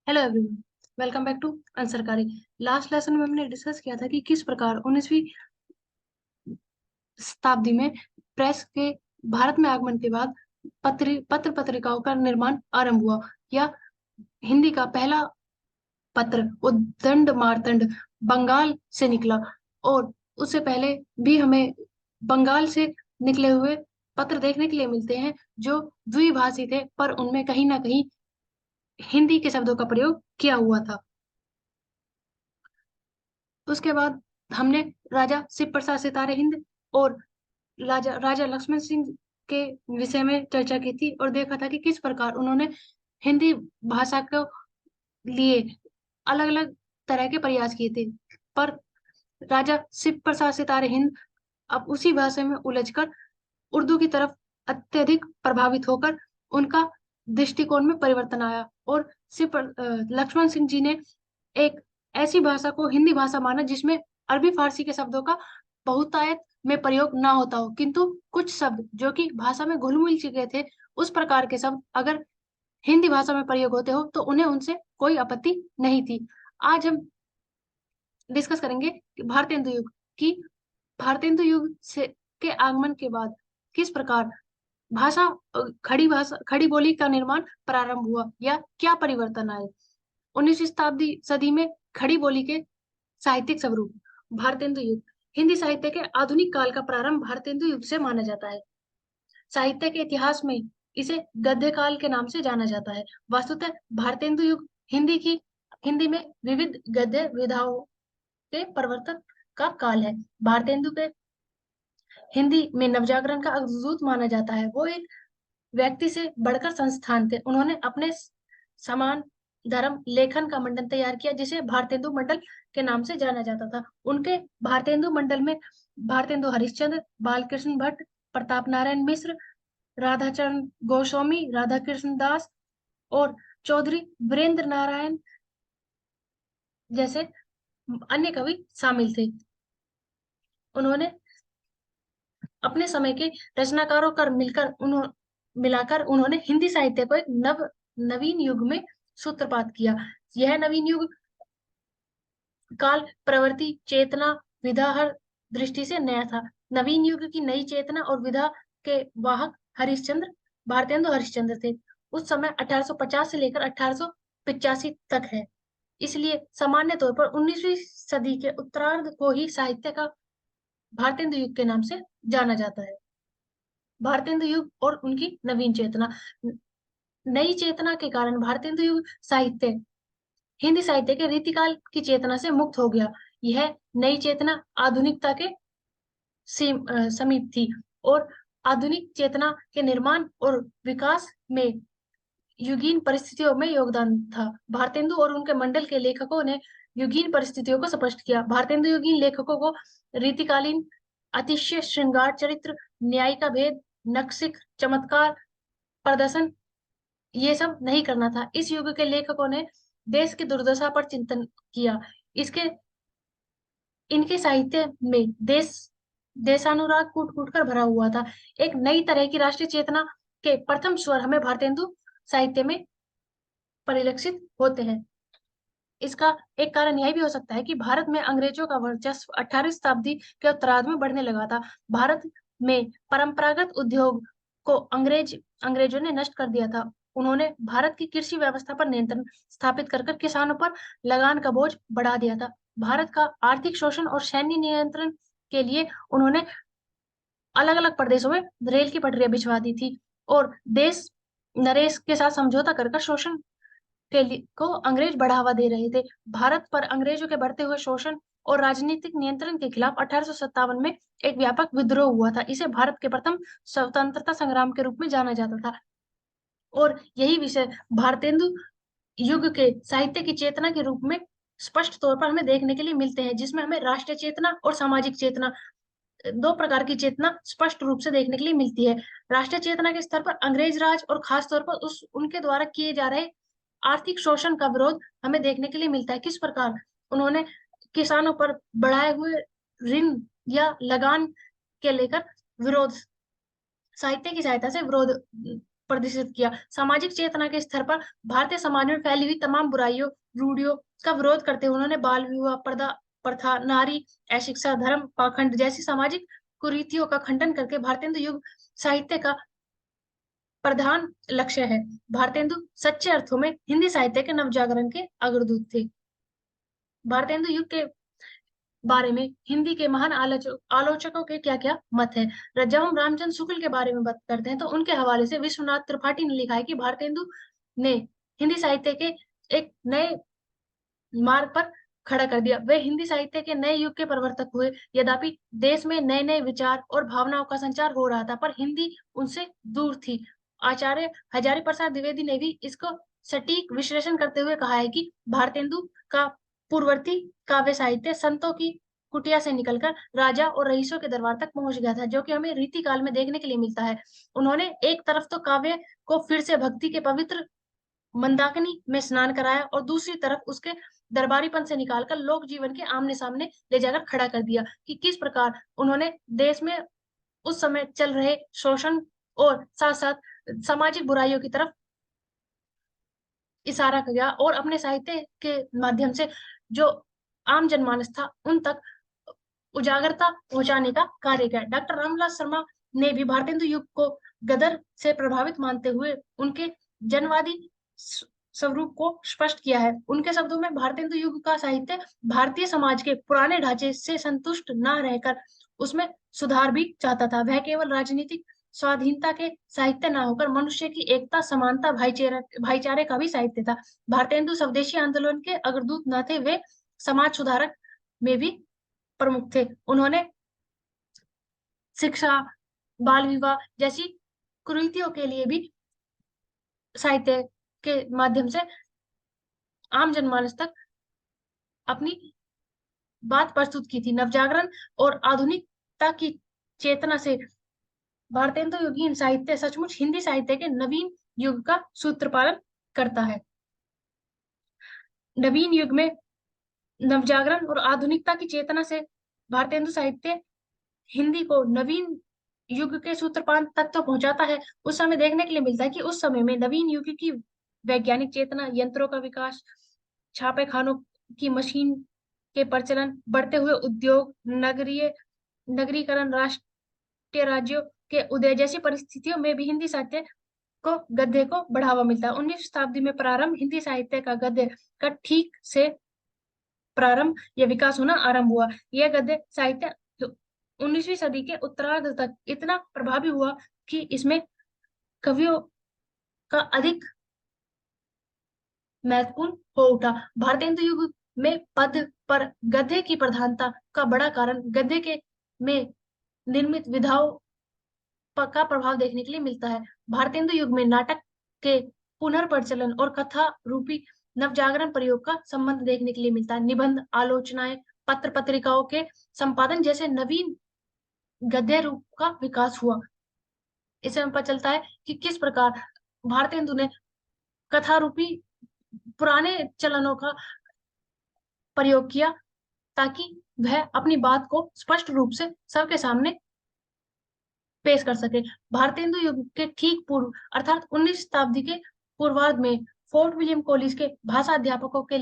Hello everyone, welcome back to Unsarkari. Last lesson में हमने discuss किया था कि किस प्रकार 19वीं शताब्दी में प्रेस के भारत में आगमन के बाद पत्र पत्रिकाओं का निर्माण आरंभ हुआ, या हिंदी का पहला पत्र उद्दंड मार्तंड बंगाल से निकला। और उससे पहले भी हमें बंगाल से निकले हुए पत्र देखने के लिए मिलते हैं जो द्विभाषी थे, पर उनमें कहीं ना कहीं हिंदी के शब्दों का प्रयोग किया हुआ था। उसके बाद हमने राजा शिव प्रसाद सितारे हिंद और राजा राजा लक्ष्मण सिंह के विषय में चर्चा की थी, और देखा था कि किस प्रकार उन्होंने हिंदी भाषा को लिए अलग अलग तरह के प्रयास किए थे। पर राजा शिव प्रसाद सितारे हिंद अब उसी भाषा में उलझकर उर्दू की तरफ अत्यधिक प्रभावित होकर उनका दृष्टिकोण में परिवर्तन आया, और लक्ष्मण सिंह जी ने एक ऐसी भाषा को हिंदी भाषा माना जिसमें अरबी फारसी के शब्दों का बहुतायत में प्रयोग ना होता हो, किंतु कुछ शब्द जो कि भाषा में घुल मिल चुके थे, उस प्रकार के शब्द अगर हिंदी भाषा में प्रयोग होते हो तो उन्हें उनसे कोई आपत्ति नहीं थी। आज हम डिस्कस करेंगे कि भारतेंदु युग की भारतेंदु युग से के आगमन के बाद किस प्रकार खड़ी बोली का निर्माण प्रारंभ हुआ, या क्या परिवर्तन आए। 19वीं शताब्दी सदी में खड़ी बोली के साहित्यिक स्वरूप। भारतेंदु युग हिंदी साहित्य के आधुनिक काल का प्रारंभ भारतेंदु युग से माना जाता है। साहित्य के इतिहास में इसे गद्य काल के नाम से जाना जाता है। वस्तुतः भारतेंदु युग हिंदी में विविध गद्य विधाओं के परिवर्तन का काल है। भारतेंदु के हिंदी में नवजागरण का अग्रदूत माना जाता है। वो एक व्यक्ति से बढ़कर संस्थान थे। उन्होंने अपने समान धर्म लेखन का मंडल तैयार किया, जिसे भारतेंदु मंडल के नाम से जाना जाता था। उनके भारतेंदु मंडल में भारतेंदु हरिश्चंद्र, बालकृष्ण भट्ट, प्रताप नारायण मिश्र, राधाचरण गोस्वामी, राधा कृष्ण दास और चौधरी वीरेंद्र नारायण जैसे अन्य कवि शामिल थे। उन्होंने अपने समय के रचनाकारों कर मिलाकर उन्होंने हिंदी साहित्य को एक नवीन युग में सूत्रपात किया। यह नवीन युग काल प्रवृत्ति चेतना विधा हर दृष्टि से नया था। नवीन युग की नई चेतना और विधा के वाहक भारतेंदु हरिश्चंद्र थे। उस समय 1850 से लेकर 1885 तक है। इसलिए सामान्य तौर पर 19वीं सदी के उत्तरार्ध को ही साहित्य का भारतेंदु युग के नाम से जाना जाता है। भारतेंदु युग और उनकी नवीन चेतना। नई चेतना के कारण भारतेंदु युग साहित्य हिंदी साहित्य के रीतिकाल की चेतना से मुक्त हो गया। यह नई चेतना आधुनिकता के समीप थी, और आधुनिक चेतना के निर्माण और विकास में युगीन परिस्थितियों में योगदान था। भारतेंदु और उनके मंडल के लेखकों ने युगीन परिस्थितियों को स्पष्ट किया। भारतेंदु युगीन लेखकों को रीतिकालीन अतिशय श्रृंगार चरित्र, न्याय का भेद, नक्सिक चमत्कार प्रदर्शन ये सब नहीं करना था। इस युग के लेखकों ने देश की दुर्दशा पर चिंतन किया। इसके इनके साहित्य में देशानुराग कूट कूट कर भरा हुआ था। एक नई तरह की राष्ट्रीय चेतना के प्रथम स्वर हमें भारतेंदु साहित्य में परिलक्षित होते हैं। इसका एक कारण यह भी हो सकता है कि भारत में अंग्रेजों का वर्चस्व 18वीं शताब्दी के उत्तरार्ध में बढ़ने लगा था। भारत में परंपरागत उद्योग को अंग्रेजों ने नष्ट कर दिया था। उन्होंने भारत की कृषि व्यवस्था पर नियंत्रण स्थापित कर किसानों पर लगान का बोझ बढ़ा दिया था। भारत का आर्थिक शोषण और सैन्य नियंत्रण के लिए उन्होंने अलग अलग प्रदेशों में रेल की पटरियां बिछवा दी थी, और देश नरेश के साथ समझौता कर शोषण को अंग्रेज बढ़ावा दे रहे थे। भारत पर अंग्रेजों के बढ़ते हुए शोषण और राजनीतिक नियंत्रण के खिलाफ 1857 में एक व्यापक विद्रोह हुआ था। इसे भारत के प्रथम स्वतंत्रता संग्राम के रूप में जाना जाता था, और यही विषय भारतेंदु युग के साहित्य की चेतना के रूप में स्पष्ट तौर पर हमें देखने के लिए मिलते हैं, जिसमें हमें राष्ट्रीय चेतना और सामाजिक चेतना, दो प्रकार की चेतना स्पष्ट रूप से देखने के लिए मिलती है। राष्ट्रीय चेतना के स्तर पर अंग्रेज राज और खास तौर पर उनके द्वारा किए जा रहे आर्थिक शोषण का विरोध हमें देखने के लिए मिलता है। किस प्रकार उन्होंने किसानों पर बढ़ाए हुए ऋण या लगान के लेकर विरोध साहित्य की सहायता से विरोध प्रदर्शित किया। सामाजिक चेतना के स्तर पर भारतीय समाज में फैली हुई तमाम बुराइयों, रूढ़ियों का विरोध करते हुए उन्होंने बाल विवाह, पर्दा प्रथा, नारी अशिक्षा, धर्म पाखंड जैसी सामाजिक कुरीतियों का खंडन करके भारतेंदु युग साहित्य का प्रधान लक्ष्य है। भारतेंदु सच्चे अर्थों में हिंदी साहित्य के नवजागरण के अग्रदूत थे। भारतेंदु युग के बारे में हिंदी के महान आलोचकों के क्या क्या मत है। जब हम रामचंद्र शुक्ल के बारे में बात करते हैं तो उनके हवाले से विश्वनाथ त्रिपाठी ने लिखा है कि भारतेंदु ने हिंदी साहित्य के एक नए मार्ग पर खड़ा कर दिया। वे हिंदी साहित्य के नए युग के प्रवर्तक हुए। यद्यपि देश में नए नए विचार और भावनाओं का संचार हो रहा था, पर हिंदी उनसे दूर थी। आचार्य हजारी प्रसाद द्विवेदी ने भी इसको सटीक विश्लेषण करते हुए कहा है कि भारतेंदु का पूर्ववर्ती काव्य साहित्य संतों की कुटिया से निकलकर राजा और रईसों के दरबार तक पहुंच गया था, जो कि हमें रीति काल में देखने के लिए मिलता है। उन्होंने एक तरफ तो काव्य को फिर से भक्ति के पवित्र मंदाकिनी में स्नान कराया और दूसरी तरफ उसके दरबारीपन से निकालकर लोक जीवन के आमने सामने ले जाकर खड़ा कर दिया कि किस प्रकार उन्होंने देश में उस समय चल रहे शोषण और साथ साथ सामाजिक बुराइयों की तरफ इशारा किया और अपने साहित्य के माध्यम से जो आम जनमानस था उन तक उजागरता पहुंचाने का कार्य किया। डॉक्टर रामविलास शर्मा ने भी भारतेंदु युग को गदर से प्रभावित मानते हुए उनके जनवादी स्वरूप को स्पष्ट किया है। उनके शब्दों में भारतेंदु युग का साहित्य भारतीय समाज के पुराने ढांचे से संतुष्ट न रहकर उसमें सुधार भी चाहता था। वह केवल राजनीतिक स्वाधीनता के साहित्य न होकर मनुष्य की एकता, समानता, भाईचारे का भी साहित्य था। भारतेंदु स्वदेशी आंदोलन के अग्रदूत न थे, वे समाज सुधारक में भी प्रमुख थे। उन्होंने शिक्षा, बाल विवाह जैसी कुरीतियों के लिए भी साहित्य के माध्यम से आम जनमानस तक अपनी बात प्रस्तुत की थी। नवजागरण और आधुनिकता की चेतना से भारतेंदु युगीन साहित्य सचमुच हिंदी साहित्य के नवीन युग का सूत्रपालन करता है। नवीन युग में नवजागरण और आधुनिकता की चेतना से भारतेंदु साहित्य हिंदी को नवीन युग के सूत्रपात तक तो पहुंचाता है। उस समय देखने के लिए मिलता है कि उस समय में नवीन युग की वैज्ञानिक चेतना, यंत्रों का विकास, छापे खानों की मशीन के प्रचलन, बढ़ते हुए उद्योग, नगरीकरण, राष्ट्रीय राज्यों के उदय जैसी परिस्थितियों में भी हिंदी साहित्य को गद्य को बढ़ावा मिलता है। 19वीं शताब्दी में प्रारंभ हिंदी साहित्य का गद्य का ठीक से प्रारंभ या विकास होना आरंभ हुआ। यह गद्य साहित्य 19वीं सदी के उत्तरार्ध तक इतना प्रभावी हुआ कि इसमें कवियों का अधिक महत्वपूर्ण हो उठा। भारतेंदु युग में पद पर गद्य की प्रधानता का बड़ा कारण गद्य के में निर्मित विधाओं का प्रभाव देखने के लिए मिलता है। भारतेंदु युग में नाटक के पुनर्प्रचलन और कथा रूपी नवजागरण प्रयोग का संबंध देखने के लिए मिलता है। निबंध, आलोचनाएं, पत्र पत्रिकाओं के संपादन जैसे नवीन गद्य रूप का विकास हुआ। इससे हमें पता चलता है कि किस प्रकार भारतेंदु ने कथा रूपी पुराने चलनों का प्रयोग किया ताकि वह अपनी बात को स्पष्ट रूप से सबके सामने पेश कर सके। भारतेंदु युग के ठीक पूर्व अर्थात 19वीं शताब्दी के पूर्वार्ध में फोर्ट विलियम कॉलेज के भाषा अध्यापकों के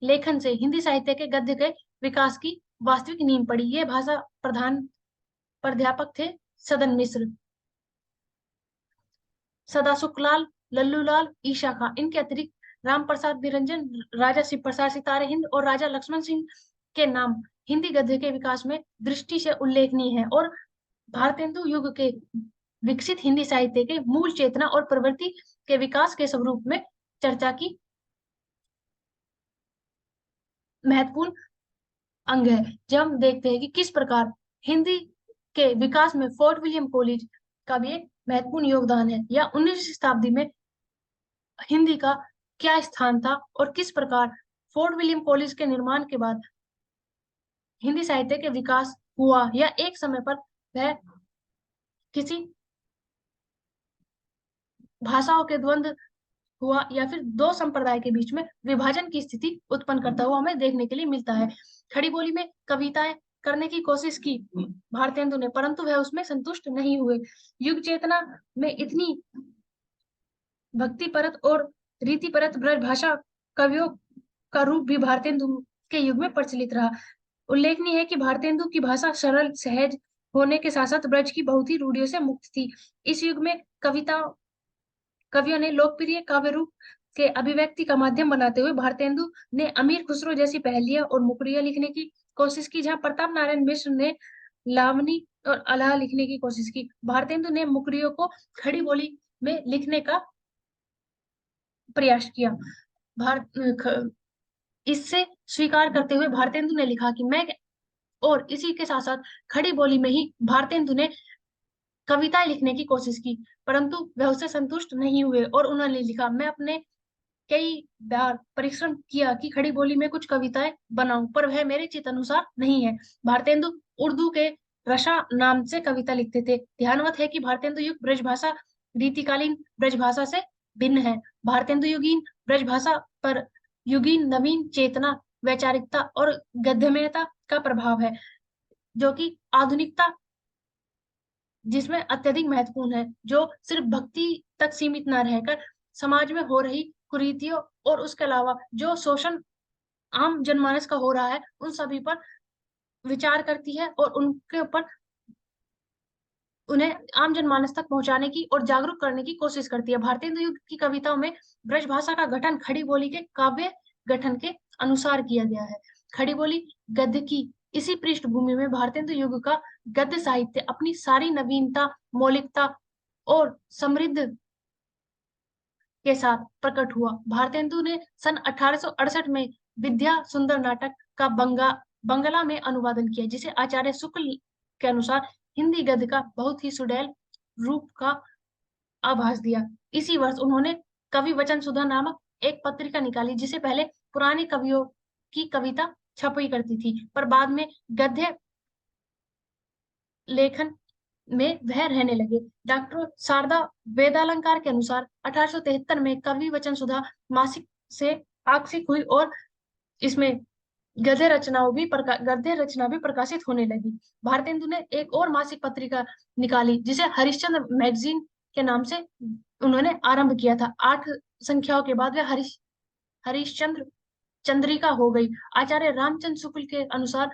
लेखन से हिंदी साहित्य के गद्य के विकास की वास्तविक नींव पड़ी। ये भाषा प्रधान प्राध्यापक थे सदन मिश्र, सदासुखलाल, लल्लूलाल, ईशा खां। इनके अतिरिक्त राम प्रसाद निरंजन, राजा शिव प्रसाद सितारे हिंद और राजा लक्ष्मण सिंह के नाम हिंदी गद्य के विकास में दृष्टि से उल्लेखनीय है और भारतेंदु युग के विकसित हिंदी साहित्य के मूल चेतना और प्रवृत्ति के विकास के स्वरूप में चर्चा की महत्वपूर्ण अंग है। जब हम देखते हैं कि किस प्रकार हिंदी के विकास में फोर्ट विलियम कॉलेज का भी एक महत्वपूर्ण योगदान है, या 19वीं शताब्दी में हिंदी का क्या स्थान था और किस प्रकार फोर्ट विलियम कॉलेज के निर्माण के बाद हिंदी साहित्य के विकास हुआ, या एक समय पर वह किसी भाषाओं के द्वंद्व हुआ या फिर दो संप्रदाय के बीच में विभाजन की स्थिति उत्पन्न करता हुआ हमें देखने के लिए मिलता है। खड़ी बोली में कविताएं करने की कोशिश की भारतेंदु ने, परंतु वह उसमें संतुष्ट नहीं हुए। युग चेतना में इतनी भक्ति परत और रीति परत ब्रजभाषा कवियों का रूप भी भारतेंदु के युग में प्रचलित रहा। उल्लेखनीय है कि भारतेंदु की भाषा सरल सहज होने के साथ साथ ब्रज की बहुत ही रूढ़ियों से मुक्त थी। इस युग में कवियों ने लोकप्रिय काव्य रूप के अभिव्यक्ति का माध्यम बनाते हुए भारतेंदु ने अमीर खुसरो जैसी पहेलियां और मुकरियां लिखने की कोशिश की, जहां प्रताप नारायण मिश्र ने लावनी और अलाह लिखने की कोशिश की। भारतेंदु ने मुकरियों को खड़ी बोली में लिखने का प्रयास किया। इससे स्वीकार करते हुए भारतेंदु ने लिखा कि मैं, और इसी के साथ साथ खड़ी बोली में ही भारतेंदु ने कविताएं लिखने की कोशिश की, परंतु वह उससे संतुष्ट नहीं हुए और उन्होंने लिखा, मैं अपने कई बार परिश्रम किया कि खड़ी बोली में कुछ कविताएं बनाऊं, पर वह मेरे चित अनुसार नहीं है। भारतेंदु उर्दू के रशा नाम से कविता लिखते थे। ध्यानवत है कि भारतेंदु युग ब्रजभाषा रीतिकालीन ब्रजभाषा से भिन्न है। भारतेंदु युगीन ब्रजभाषा पर युगीन नवीन चेतना, वैचारिकता और गद्यमयता का प्रभाव है, जो कि आधुनिकता जिसमें अत्यधिक महत्वपूर्ण है, जो सिर्फ भक्ति तक सीमित न रहकर समाज में हो रही कुरीतियों और उसके अलावा जो शोषण आम जनमानस का हो रहा है उन सभी पर विचार करती है और उनके ऊपर उन्हें आम जनमानस तक पहुंचाने की और जागरूक करने की कोशिश करती है। भारतेंदु युग की कविताओं में ब्रज भाषा का गठन खड़ी बोली के काव्य गठन के अनुसार किया गया है। खड़ी बोली गद्य की इसी पृष्ठभूमि में भारतेंदु युग का गद्य साहित्य अपनी सारी नवीनता, मौलिकता और समृद्ध के साथ प्रकट हुआ। भारतेंदु ने सन 1868 में विद्या सुंदर नाटक का बंगला में अनुवादन किया, जिसे आचार्य शुक्ल के अनुसार हिंदी गद्य का बहुत ही सुडैल रूप का आभास दिया। इसी वर्ष उन्होंने कवि वचन सुधा नामक एक पत्रिका निकाली, जिसे पहले पुराने कवियों की कविता छपी करती थी, पर बाद में गद्य लेखन में वह रहने लगे। डॉक्टर शारदा वेदालंकार के अनुसार 1873 में कवि वचन सुधा मासिक से आकर्षित हुई और इसमें गद्य रचना भी प्रकाशित होने लगी। भारतेंदु ने एक और मासिक पत्रिका निकाली, जिसे हरिश्चंद्र मैगजीन के नाम से उन्होंने आरंभ किया था। 8 संख्याओं के बाद वह हरिश्चंद्र चंद्रिका हो गई। आचार्य रामचंद्र शुक्ल के अनुसार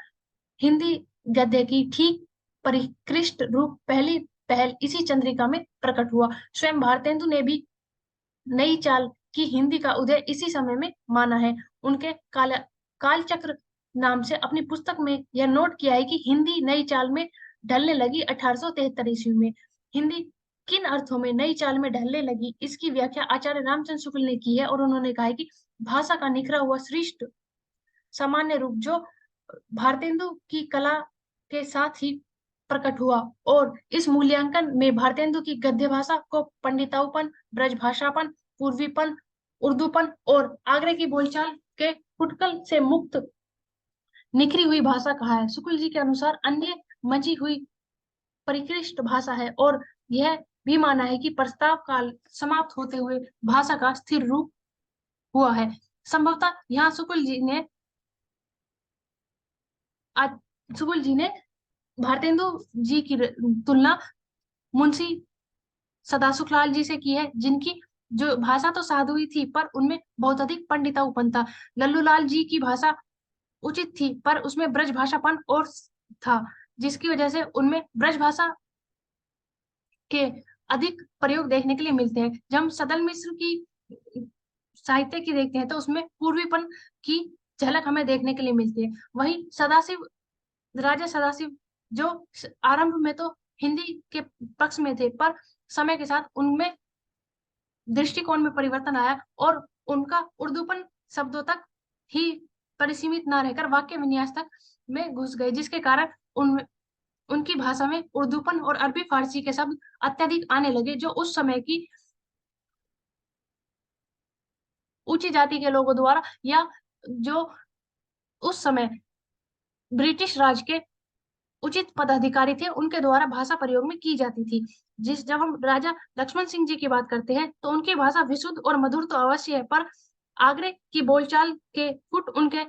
हिंदी गद्य की ठीक परिष्कृत रूप पहली पहल इसी चंद्रिका में प्रकट हुआ। स्वयं भारतेंदु ने भी नई चाल की हिंदी का उदय इसी समय में माना है। उनके कालचक्र नाम से अपनी पुस्तक में यह नोट किया है कि हिंदी नई चाल में ढलने लगी 1873 ईस्वी में। हिंदी किन अर्थों में नई चाल में ढलने लगी, इसकी व्याख्या आचार्य रामचंद्र शुक्ल ने की है और उन्होंने कहा है कि भाषा का निखरा हुआ श्रेष्ठ सामान्य रूप जो भारतेंदु की कला के साथ ही प्रकट हुआ, और इस मूल्यांकन में भारतेंदु की गद्य भाषा को पंडिताऊपन, ब्रजभाषापन, पूर्वीपन, उर्दूपन और आगरे की बोलचाल के फुटकल से मुक्त निखरी हुई भाषा कहा है। शुक्ल जी के अनुसार अन्य मंजी हुई परिष्कृत भाषा है और यह भी माना है कि प्रस्ताव काल समाप्त होते हुए भाषा का स्थिर रूप हुआ है। संभवतः यहाँ शुक्ल जी ने भारतेंदु जी की तुलना मुंशी सदासुखलाल जी से की है, जिनकी जो भाषा तो साधु ही थी पर उनमें बहुत अधिक पंडिताऊपन था। लल्लूलाल जी की भाषा उचित थी पर उसमें ब्रज भाषापन और था, जिसकी वजह से उनमें ब्रज भाषा के अधिक प्रयोग देखने के लिए मिलते हैं। जब हम सदल मिश्र की साहित्य की देखते हैं तो उसमें पूर्वीपन की झलक हमें देखने के लिए मिलती है। वहीं राजा सदाशिव जो आरंभ में तो हिंदी के पक्ष में थे, पर समय के साथ उनमें दृष्टिकोण में परिवर्तन आया और उनका उर्दूपन शब्दों तक ही परिसीमित न रहकर वाक्य विन्यास तक में घुस गए, जिसके कारण उनकी भाषा में उर्दूपन और अरबी फारसी के शब्द अत्यधिक आने लगे, जो उस समय की ऊंची जाति के लोगों द्वारा या जो उस समय ब्रिटिश राज के उचित पदाधिकारी थे उनके द्वारा भाषा प्रयोग में की जाती थी। जब हम राजा लक्ष्मण सिंह जी की बात करते हैं तो उनकी भाषा विशुद्ध और मधुर तो अवश्य है, पर आगरे की बोलचाल के फुट उनके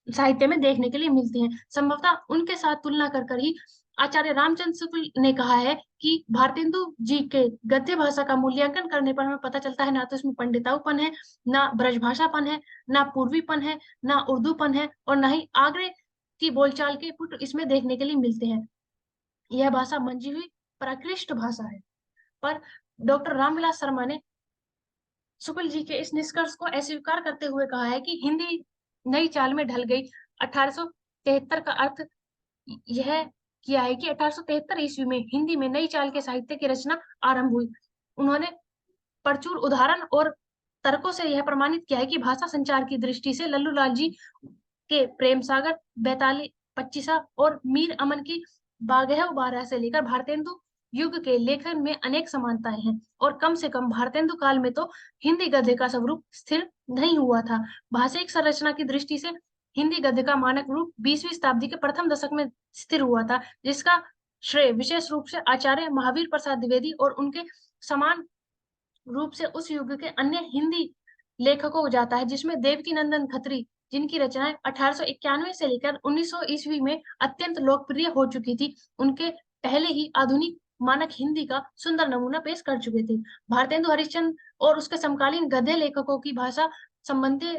साहित्य में देखने के लिए मिलती हैं। संभवतः उनके साथ तुलना कर कर ही आचार्य रामचंद्र शुक्ल ने कहा है कि भारतेंदु जी के गद्य भाषा का मूल्यांकन करने पर हमें पता चलता है ना तो इसमें पंडिताऊपन है, ना ब्रजभाषापन है, ना पूर्वीपन है, ना उर्दूपन है, और ना ही आगरे की बोलचाल के पुट इसमें देखने के लिए मिलते हैं। यह भाषा मंजी हुई प्राकृष्ट भाषा है। पर डॉक्टर रामविलास शर्मा ने शुक्ल जी के इस निष्कर्ष को अस्वीकार करते हुए कहा है कि हिंदी नई चाल में ढल गई। 1873 का अर्थ यह किया है कि 1873 ईस्वी में हिंदी में नई चाल के साहित्य की रचना आरंभ हुई। उन्होंने प्रचुर उदाहरण और तर्कों से यह प्रमाणित किया है कि भाषा संचार की दृष्टि से लल्लू लाल जी के प्रेम सागर, बैताली पच्चीसा और मीर अमन की बागह बारह से लेकर भारतेंदु युग के लेखन में अनेक समानताएं हैं, और कम से कम भारतेंदु काल में तो हिंदी गद्य का स्वरूप स्थिर नहीं हुआ था। भाषाई संरचना की दृष्टि से हिंदी गद्य का मानक रूप 20वीं शताब्दी के प्रथम दशक में स्थिर हुआ था, जिसका श्रेय विशेष रूप से आचार्य महावीर प्रसाद द्विवेदी और उनके समान रूप से उस युग के अन्य हिंदी लेखकों को जाता है, जिसमें देवकी नंदन खत्री, जिनकी रचनाएं 1891 से लेकर 1900 ईस्वी में अत्यंत लोकप्रिय हो चुकी थी, उनके पहले ही आधुनिक मानक हिंदी का सुंदर नमूना पेश कर चुके थे। भारतेंदु हरिश्चंद्र और उसके समकालीन गद्य लेखकों की भाषा संबंधी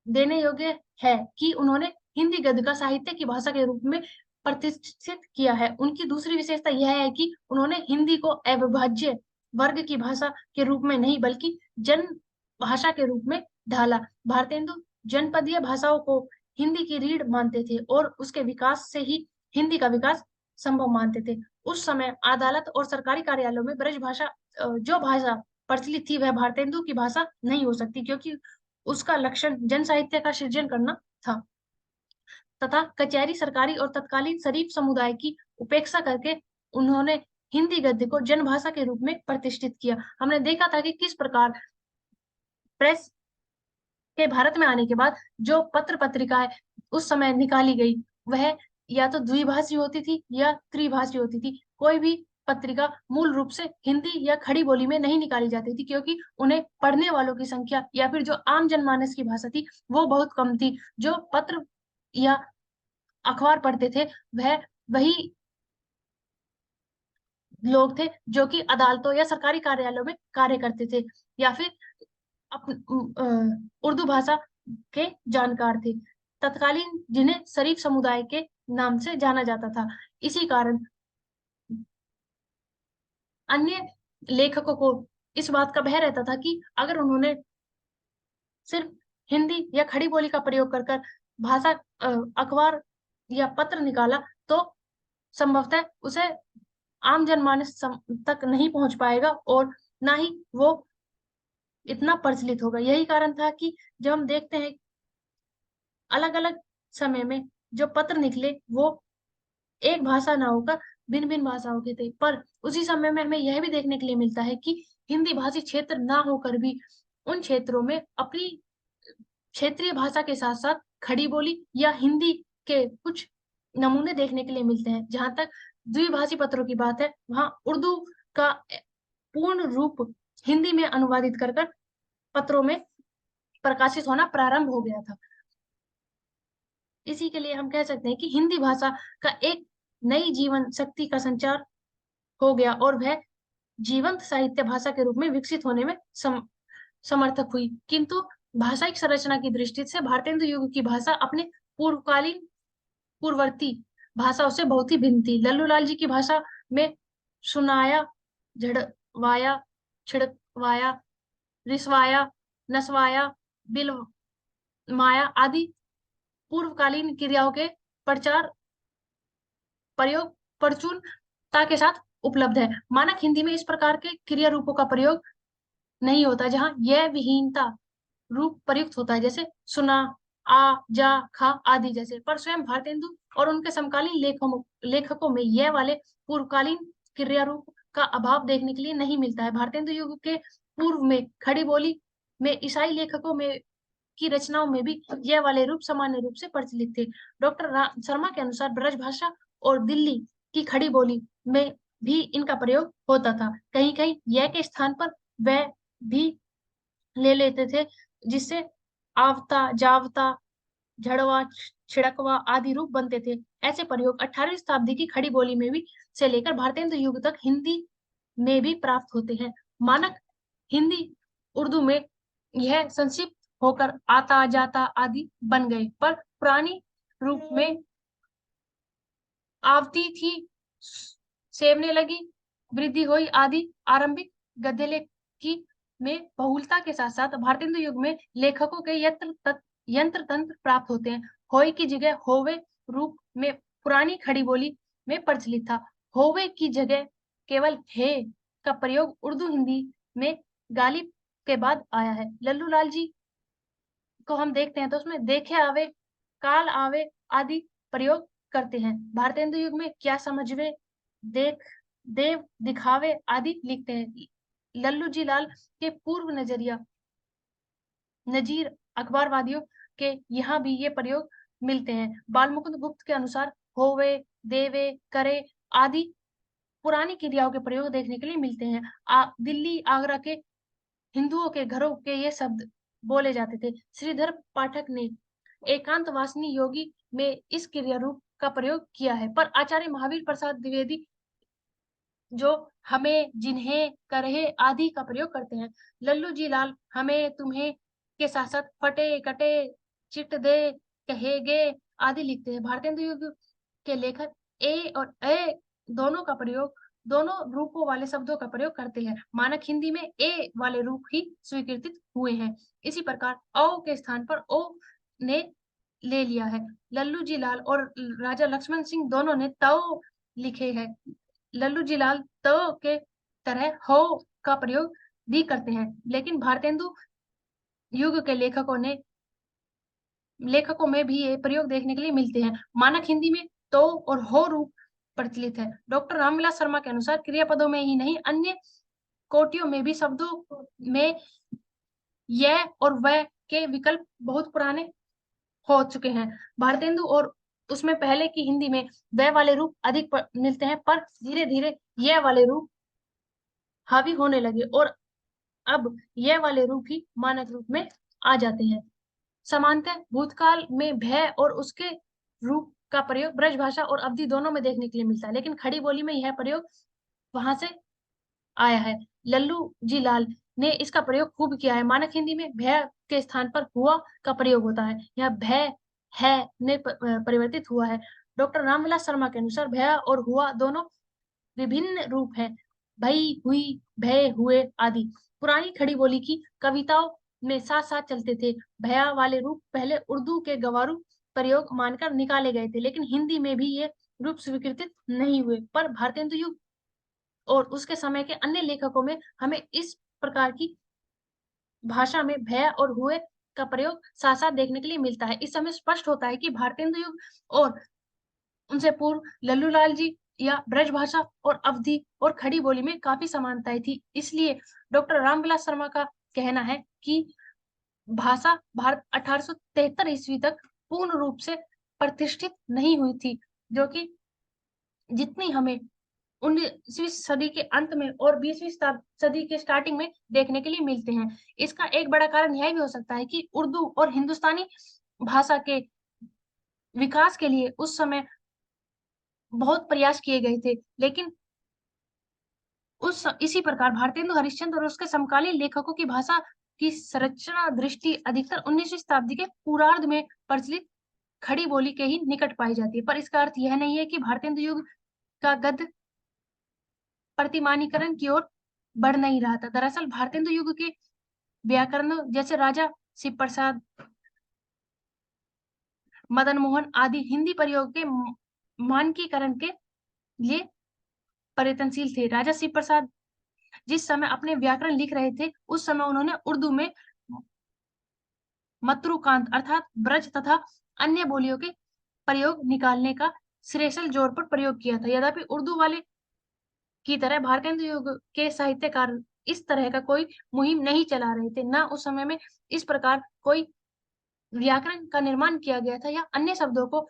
देने योग्य है कि उन्होंने हिंदी गद्य का साहित्य की भाषा के रूप में प्रतिष्ठित किया है। उनकी दूसरी विशेषता यह है कि उन्होंने हिंदी को अविभाज्य वर्ग की भाषा के रूप में नहीं बल्कि जन भाषा के रूप में ढाला। भारतेंदु जनपदीय भाषाओं को हिंदी की रीढ़ मानते थे और उसके विकास से ही हिंदी का विकास संभव मानते थे। उस समय अदालत और सरकारी कार्यालयों में ब्रज भाषा जो भाषा प्रचलित थी वह भारतेंदु की भाषा नहीं हो सकती, क्योंकि उसका लक्षण जन साहित्य का सृजन करना था तथा कचहरी, सरकारी और तत्कालीन शरीफ समुदाय की उपेक्षा करके उन्होंने हिंदी गद्य को जनभाषा के रूप में प्रतिष्ठित किया। हमने देखा था कि किस प्रकार प्रेस के भारत में आने के बाद जो पत्र पत्रिकाएं उस समय निकाली गई वह या तो द्विभाषी होती थी या त्रिभाषी होती थी। कोई भी पत्रिका मूल रूप से हिंदी या खड़ी बोली में नहीं निकाली जाती थी, क्योंकि उन्हें पढ़ने वालों की संख्या या फिर जो आम जनमानस की भाषा थी वो बहुत कम थी। जो पत्र या अखबार पढ़ते थे वह वही लोग थे जो कि अदालतों या सरकारी कार्यालयों में कार्य करते थे या फिर उर्दू भाषा के जानकार थे, तत्कालीन जिन्हें शरीफ समुदाय के नाम से जाना जाता था। इसी कारण अन्य लेखकों को इस बात का भय रहता था कि अगर उन्होंने सिर्फ हिंदी या खड़ी बोली का प्रयोग कर कर भाषा अखबार या पत्र निकाला तो संभवतः उसे आम जनमानस तक नहीं पहुंच पाएगा और ना ही वो इतना प्रचलित होगा। यही कारण था कि जब हम देखते हैं अलग अलग समय में जो पत्र निकले वो एक भाषा ना होकर भिन्न भिन्न भाषाओं के थे, पर उसी समय में हमें यह भी देखने के लिए मिलता है कि हिंदी भाषी क्षेत्र ना होकर भी उन क्षेत्रों में अपनी क्षेत्रीय भाषा के साथ साथ खड़ी बोली या हिंदी के कुछ नमूने देखने के लिए मिलते हैं। जहां तक द्विभाषी पत्रों की बात है वहां उर्दू का पूर्ण रूप हिंदी में अनुवादित कर कर पत्रों में प्रकाशित होना प्रारंभ हो गया था। इसी के लिए हम कह सकते हैं कि हिंदी भाषा का एक नई जीवन शक्ति का संचार हो गया और वह जीवंत साहित्य भाषा के रूप में विकसित होने में समर्थक हुई। किंतु भाषाई संरचना की दृष्टि से भारतेंदु युग की भाषा अपने पूर्वकालीन पूर्ववर्ती भाषाओं से बहुत ही भिन्न थी। लल्लू लाल जी की भाषा में सुनाया, झड़वाया, छिड़कवाया, रिसवाया, नसवाया, बिलमाया आदि पूर्वकालीन क्रियाओं के प्रचार प्रयोग प्रचुरता के साथ उपलब्ध है। मानक हिंदी में इस प्रकार के क्रिया रूपों का प्रयोग नहीं होता, जहां यह विहीनता रूप प्रयुक्त होता है, जैसे सुना, आ, जा, खा आदि जैसे। पर स्वयं भारतेंदु और उनके समकालीन लेखकों में यह वाले पूर्वकालीन क्रिया रूप का अभाव देखने के लिए नहीं मिलता है। भारतेंदु युग के पूर्व में खड़ी बोली में ईसाई लेखकों में की रचनाओं में भी यह वाले रूप सामान्य रूप से प्रचलित थे। डॉक्टर शर्मा के अनुसार ब्रजभाषा और दिल्ली की खड़ी बोली में भी इनका प्रयोग होता था। कहीं कहीं यह के स्थान पर वह भी ले लेते थे, जिससे आवता, जावता, झड़वा, छिड़कवा आदि रूप बनते थे। ऐसे प्रयोग 18वीं शताब्दी की खड़ी बोली में भी से लेकर भारतेंदु युग तक हिंदी में भी प्राप्त होते हैं। मानक हिंदी उर्दू में यह संक्षिप्त होकर आता जाता आदि बन गए, पर पुरानी रूप में आवती थी, सेवने लगी, वृद्धि हुई आदि। आरंभिक गद्य लेख की में बहुलता के साथ साथ भारतेंदु युग में लेखकों के यंत्र तंत्र प्राप्त होते हैं। होय की जगह होवे रूप में पुरानी खड़ी बोली में प्रचलित था। होवे की जगह केवल हे का प्रयोग उर्दू हिंदी में गालिब के बाद आया है। लल्लू लाल जी को हम देखते हैं तो उसमें देखे आवे, काल आवे आदि प्रयोग करते हैं। भारतेंदु युग में क्या समझवे, देख, देव, दिखावे आदि लिखते हैं। लल्लू जी लाल के पूर्व नजीर अखबारवादियों के यहाँ भी ये प्रयोग मिलते हैं। बाल मुकुंद गुप्त के अनुसार होवे, देवे, करे आदि पुरानी क्रियाओं के प्रयोग देखने के लिए मिलते हैं। दिल्ली, आगरा के हिंदुओं के घरों के ये शब्द बोले जाते थे। श्रीधर पाठक ने एकांत वासनी योगी में इस क्रिया रूप का प्रयोग किया है, पर आचार्य महावीर प्रसाद द्विवेदी जो हमें, जिन्हें, करहे आदि का प्रयोग करते हैं। लल्लू जी लाल हमें, तुम्हें के साथ साथ फटे, कटे, चिट दे, कहेगे आदि लिखते हैं। भारतेंदु युग के लेखक ए और ए दोनों का प्रयोग, दोनों रूपों वाले शब्दों का प्रयोग करते हैं। मानक हिंदी में ए वाले रूप ही स्वीकृत हुए हैं। इसी प्रकार औ के स्थान पर ओ ने ले लिया है। लल्लू जी लाल और राजा लक्ष्मण सिंह दोनों ने तौ लिखे हैं। लल्लू जी लाल त के तरह हो का प्रयोग भी करते हैं, लेकिन भारतेंदु युग के लेखकों में भी ये प्रयोग देखने के लिए मिलते हैं। मानक हिंदी में तो और हो रूप प्रचलित है। डॉक्टर रामविलास शर्मा के अनुसार क्रियापदों में ही नहीं, अन्य कोटियों में भी शब्दों में यह और वह के विकल्प बहुत पुराने हो चुके हैं। भारतेंदु और उसमें पहले की हिंदी में वह वाले रूप अधिक मिलते हैं, पर धीरे धीरे यह वाले रूप हावी होने लगे और अब यह वाले रूप ही मानक रूप में आ जाते हैं। समानतः भूतकाल में भय और उसके रूप का प्रयोग ब्रज भाषा और अवधि दोनों में देखने के लिए मिलता है, लेकिन खड़ी बोली में यह प्रयोग वहां से आया है। लल्लू जी लाल ने इसका प्रयोग खूब किया है। मानक हिंदी में भय के स्थान पर हुआ का प्रयोग होता है, यह भय है ने परिवर्तित हुआ है। डॉक्टर रामविलास शर्मा के अनुसार भय और हुआ दोनों विभिन्न रूप हैं, भई, हुई, भय, हुए आदि। पुरानी खड़ी बोली की कविताओं में साथ साथ चलते थे। भया वाले रूप पहले उर्दू के गवारू प्रयोग मानकर निकाले गए थे, लेकिन हिंदी में भी ये रूप स्वीकृत नहीं हुए। पर भारतेंदु युग और उसके समय के अन्य लेखकों में हमें इस प्रकार की भाषा में भय और हुए का प्रयोग साथ साथ देखने के लिए मिलता है। इस समय स्पष्ट होता है कि भारतेंदु युग और उनसे पूर्व लल्लू लाल जी या ब्रज भाषा और अवधि और खड़ी बोली में काफी समानताएं थी। इसलिए डॉक्टर रामविलास शर्मा का कहना है कि भाषा भारत 1873 ईस्वी तक पूर्ण रूप से प्रतिष्ठित नहीं हुई थी, जो कि जितनी हमें 19वीं सदी के अंत में और 20वीं सदी के स्टार्टिंग में देखने के लिए मिलते हैं। इसका एक बड़ा कारण यह भी हो सकता है कि उर्दू और हिंदुस्तानी भाषा के विकास के लिए उस समय बहुत प्रयास किए गए थे, लेकिन इसी प्रकार भारतेंदु हरिश्चंद्र और उसके समकालीन लेखकों की भाषा की संरचना दृष्टि अधिकतर 19वीं शताब्दी के पूर्वार्ध में प्रचलित खड़ी बोली के ही निकट पाई जाती है। पर इसका अर्थ यह नहीं है कि भारतेंदु युग का गद्य प्रतिमानीकरण की ओर बढ़ नहीं रहा था। दरअसल भारतेंदु युग के व्याकरण जैसे राजा शिव प्रसाद, मदन मोहन आदि हिंदी प्रयोग के मानकीकरण के लिए प्रयत्नशील थे। राजा शिव प्रसाद जिस समय अपने व्याकरण लिख रहे थे, उस समय उन्होंने उर्दू में मतरुकांत अर्थात ब्रज तथा अन्य बोलियों के प्रयोग निकालने का श्रेष्ठ जोर पर प्रयोग किया था। यद्यपि उर्दू वाले की तरह भारतेंदु युग के साहित्यकार इस तरह का कोई मुहिम नहीं चला रहे थे, ना उस समय में इस प्रकार कोई व्याकरण का निर्माण किया गया था या अन्य शब्दों को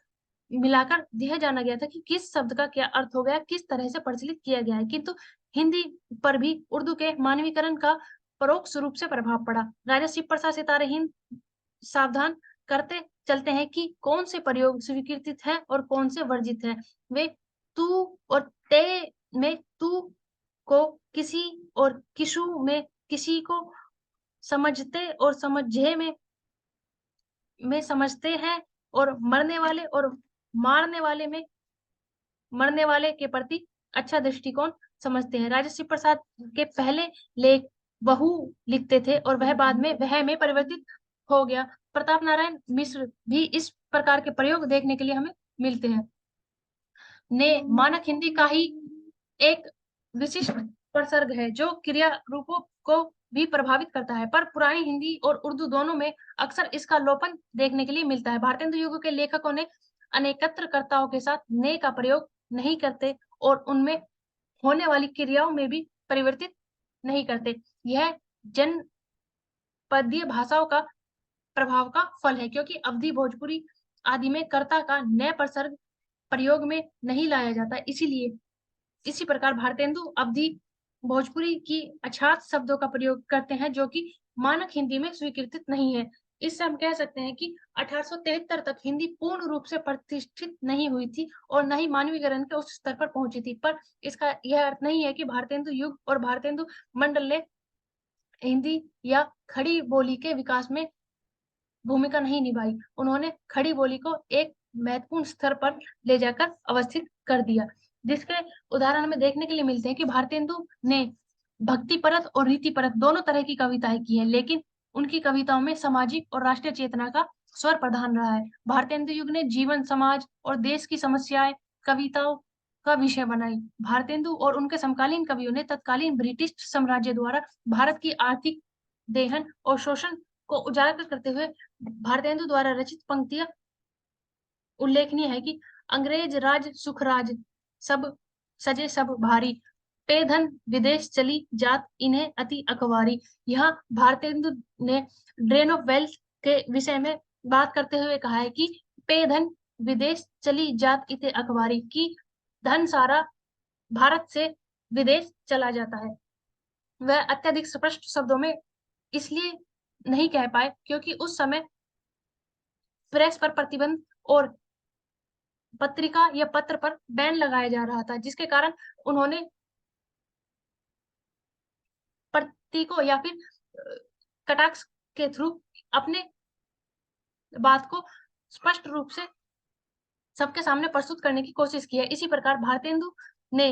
मिलाकर यह जाना गया था कि किस शब्द का क्या अर्थ हो गया, किस तरह से प्रचलित किया गया है। किंतु हिंदी पर भी उर्दू के मानवीकरण का परोक्ष रूप से प्रभाव पड़ा। राजा शिव प्रसाद सितारे हिंद सावधान करते चलते हैं कि कौन से प्रयोग स्वीकृत है और कौन से वर्जित है। वे तू और ते में तू को किसी और किशु में किसी को समझते और समझे में समझते हैं और मारने वाले में मरने वाले के प्रति अच्छा दृष्टिकोण समझते हैं। राजश्री प्रसाद के पहले लेख बहु लिखते थे और वह बाद में वह में परिवर्तित हो गया। प्रताप नारायण मिश्र भी इस प्रकार के प्रयोग देखने के लिए हमें मिलते हैं। ने मानक हिंदी का ही एक विशिष्ट प्रसर्ग है जो क्रिया रूपों को भी प्रभावित करता है, पर पुरानी हिंदी और उर्दू दोनों में अक्सर इसका लोपन देखने के लिए मिलता है। भारतेंदु युग के लेखकों ने अनेकत्रकर्ताओं के साथ ने का प्रयोग नहीं करते और उनमें होने वाली क्रियाओं में भी परिवर्तित नहीं करते। यह जनपदीय भाषाओं का प्रभाव का फल है, क्योंकि अवधी भोजपुरी आदि में कर्ता का नए प्रसर्ग प्रयोग में नहीं लाया जाता। इसीलिए इसी प्रकार भारतेंदु अवधी भोजपुरी की अछात शब्दों का प्रयोग करते हैं जो कि मानक हिंदी में स्वीकृत नहीं है। इससे हम कह सकते हैं कि 1873 तक हिंदी पूर्ण रूप से प्रतिष्ठित नहीं हुई थी और न ही मानवीकरण के उस स्तर पर पहुंची थी। पर इसका यह अर्थ नहीं है कि भारतेंदु युग और भारतेंदु मंडल ने हिंदी या खड़ी बोली के विकास में भूमिका नहीं निभाई। उन्होंने खड़ी बोली को एक महत्वपूर्ण स्तर पर ले जाकर अवस्थित कर दिया, जिसके उदाहरण हमें देखने के लिए मिलते हैं कि भारतेंदु ने भक्ति परत और रीति परत दोनों तरह की कविताएं की हैं, लेकिन उनकी कविताओं में सामाजिक और राष्ट्रीय चेतना का स्वर प्रधान रहा है। भारतेंदु युग ने जीवन, समाज और देश की समस्याएं कविताओं का विषय बनाई। भारतेंदु और उनके समकालीन कवियों ने तत्कालीन ब्रिटिश साम्राज्य द्वारा भारत की आर्थिक देहन और शोषण को उजागर करते हुए भारतेंदु द्वारा रचित पंक्तियां उल्लेखनीय है कि अंग्रेज राज सुख राज सब सजे सब भारी, पे धन विदेश चली जात इन्हें अति अखबारी। यहाँ भारतेंदु ने ड्रेन ऑफ वेल्थ के विषय में बात करते हुए कहा है कि पे धन विदेश चली जात इते अखबारी, की धन सारा भारत से विदेश चला जाता है। वह अत्यधिक स्पष्ट शब्दों में इसलिए नहीं कह पाए क्योंकि उस समय प्रेस पर प्रतिबंध और पत्रिका या पत्र पर बैन लगाया जा रहा था, जिसके कारण उन्होंने प्रतीकों या फिर कटाक्ष के थ्रू अपने बात को स्पष्ट रूप से सबके सामने प्रस्तुत करने की कोशिश की है। इसी प्रकार भारतेंदु ने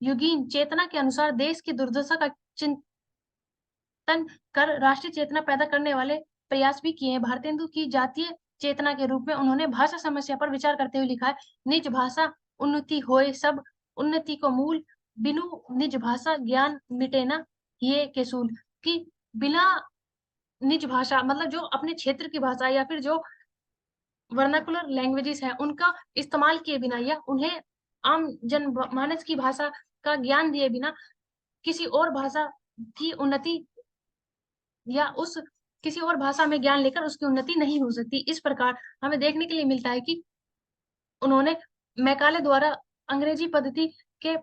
युगीन चेतना के अनुसार देश की दुर्दशा का चिंतन कर राष्ट्रीय चेतना पैदा करने वाले प्रयास भी किए हैं। भारतेंदु की जातीय चेतना के रूप में उन्होंने भाषा समस्या पर विचार करते हुए लिखा है, निज भाषा उन्नति होए सब उन्नति को मूल, बिनु निज भाषा ज्ञान मिटे ना ये के सूल। कि बिना निज भाषा मतलब जो अपने क्षेत्र की भाषा या फिर जो वर्नाकुलर लैंग्वेजेस है उनका इस्तेमाल किए बिना या उन्हें आम जनमानस की भाषा का ज्ञान दिए बिना किसी और भाषा की उन्नति या उस किसी और भाषा में ज्ञान लेकर उसकी उन्नति नहीं हो सकती। इस प्रकार हमें देखने के लिए मिलता है कि उन्होंने मैकाले द्वारा अंग्रेजी पद्धति के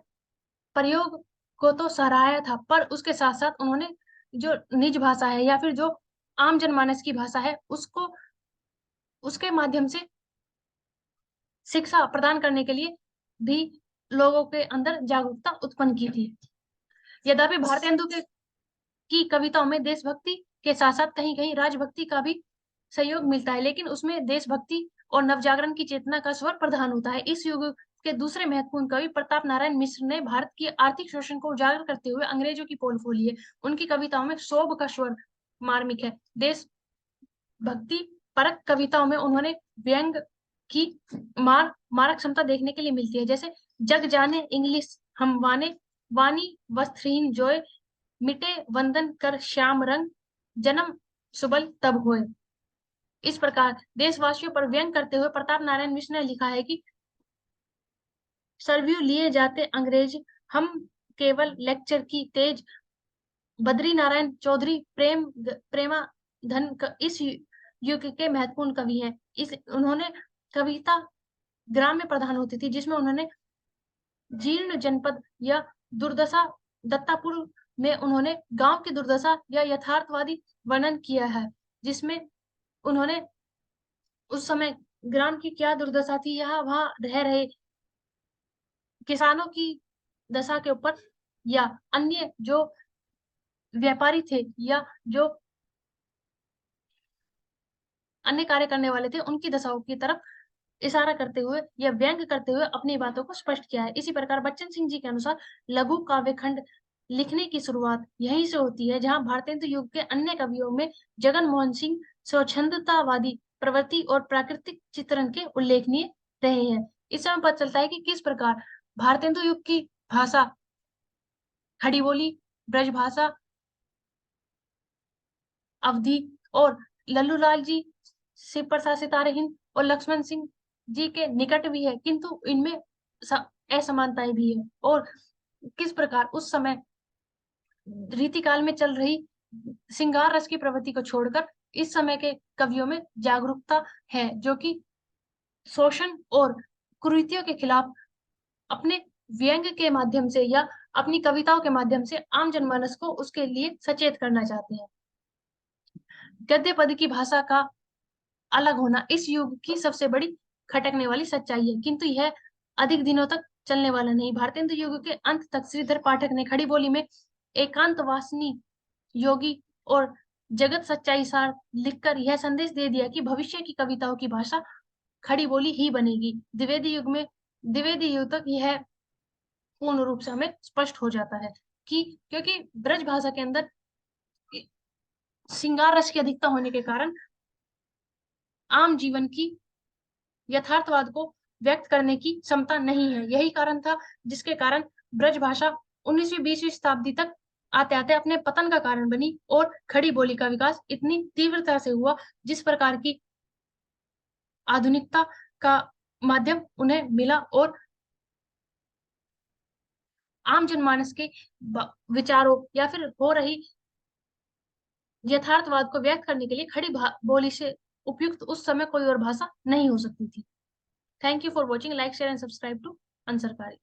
प्रयोग को तो सराहाया था, पर उसके साथ साथ उन्होंने जो निज भाषा है या फिर जो आम जनमानस की भाषा है उसको उसके माध्यम से शिक्षा प्रदान करने के लिए भी लोगों के अंदर जागरूकता उत्पन्न की थी। यद्यपि भारतेंदु की कविताओं में देशभक्ति के साथ साथ कहीं कहीं राजभक्ति का भी सहयोग मिलता है, लेकिन उसमें देशभक्ति और नवजागरण की चेतना का स्वर प्रधान होता है। इस युग के दूसरे महत्वपूर्ण कवि प्रताप नारायण मिश्र ने भारत की आर्थिक शोषण को उजागर करते हुए अंग्रेजों की पोल खोली है। उनकी कविताओं में क्षोभ का स्वर मार्मिक है। देश भक्ति परक कविताओं में उन्होंने व्यंग की मारक क्षमता देखने के लिए मिलती है, जैसे जग जाने इंग्लिश हम वाने वानी वस्त्रहीन जोए, मिटे वंदन कर श्याम रंग जन्म सुबल तब होए। इस प्रकार देशवासियों पर व्यंग करते हुए प्रताप नारायण मिश्र ने लिखा है कि सर्व्यू लिए जाते अंग्रेज हम केवल लेक्चर की तेज, बद्री नारायण चौधरी प्रेमा धन इस युग के महत्वपूर्ण कवि हैं। उन्होंने कविता ग्राम में प्रधान होती थी, जिसमें उन्होंने जीर्ण जनपद या दुर्दशा दत्तापुर में उन्होंने गांव की दुर्दशा या यथार्थवादी वर्णन किया है, जिसमें उन्होंने उस समय ग्राम की क्या दुर्दशा थी, यहाँ वहां रह रहे किसानों की दशा के ऊपर, या अन्य जो व्यापारी थे या जो अन्य कार्य करने वाले थे, उनकी दशाओं की तरफ इशारा करते हुए या व्यंग करते हुए अपनी बातों को स्पष्ट किया है। इसी प्रकार बच्चन सिंह जी के अनुसार लघु काव्य खंड लिखने की शुरुआत यहीं से होती है, जहां भारतेंदु युग के अन्य कवियों में जगन मोहन सिंह स्वच्छंदतावादी प्रवृत्ति और प्राकृतिक चित्रण के उल्लेखनीय रहे हैं। इस समय पता चलता है कि किस प्रकार भारतेंदु युग की भाषा खड़ी बोली, ब्रज भाषा, अवधि और लल्लूलाल जी, शिव प्रसाद सितारे हिंद और लक्ष्मण सिंह जी के निकट भी है, किंतु इनमें असमानताएं भी है। और किस प्रकार उस समय रीतिकाल में चल रही श्रृंगार रस की प्रवृत्ति को छोड़कर इस समय के कवियों में जागरूकता है, जो कि शोषण और कुरीतियों के खिलाफ अपने व्यंग के माध्यम से या अपनी कविताओं के माध्यम से आम जनमानस को उसके लिए सचेत करना चाहते हैं। गद्य पद की भाषा का अलग होना इस युग की सबसे बड़ी खटकने वाली सच्चाई है, किंतु यह अधिक दिनों तक चलने वाला नहीं। भारतेंदु युग के अंत तक श्रीधर पाठक ने खड़ी बोली में एकांत वासनी योगी और जगत सच्चाई सार लिखकर यह संदेश दे दिया कि भविष्य की कविताओं की भाषा खड़ी बोली ही बनेगी। द्विवेदी युग तक यह पूर्ण रूप से हमें स्पष्ट हो जाता है कि क्योंकि ब्रज भाषा के अंदर श्रृंगार रस की अधिकता होने के कारण आम जीवन की यथार्थवाद को व्यक्त करने की क्षमता नहीं है। यही कारण था जिसके कारण ब्रज भाषा 19वीं-20वीं शताब्दी तक आते आते अपने पतन का कारण बनी और खड़ी बोली का विकास इतनी तीव्रता से हुआ, जिस प्रकार की आधुनिकता का माध्यम उन्हें मिला और आम जनमानस के विचारों या फिर हो रही यथार्थवाद को व्यक्त करने के लिए खड़ी बोली से उपयुक्त उस समय कोई और भाषा नहीं हो सकती थी। Thank you for watching, like share and subscribe to अनसरकारी।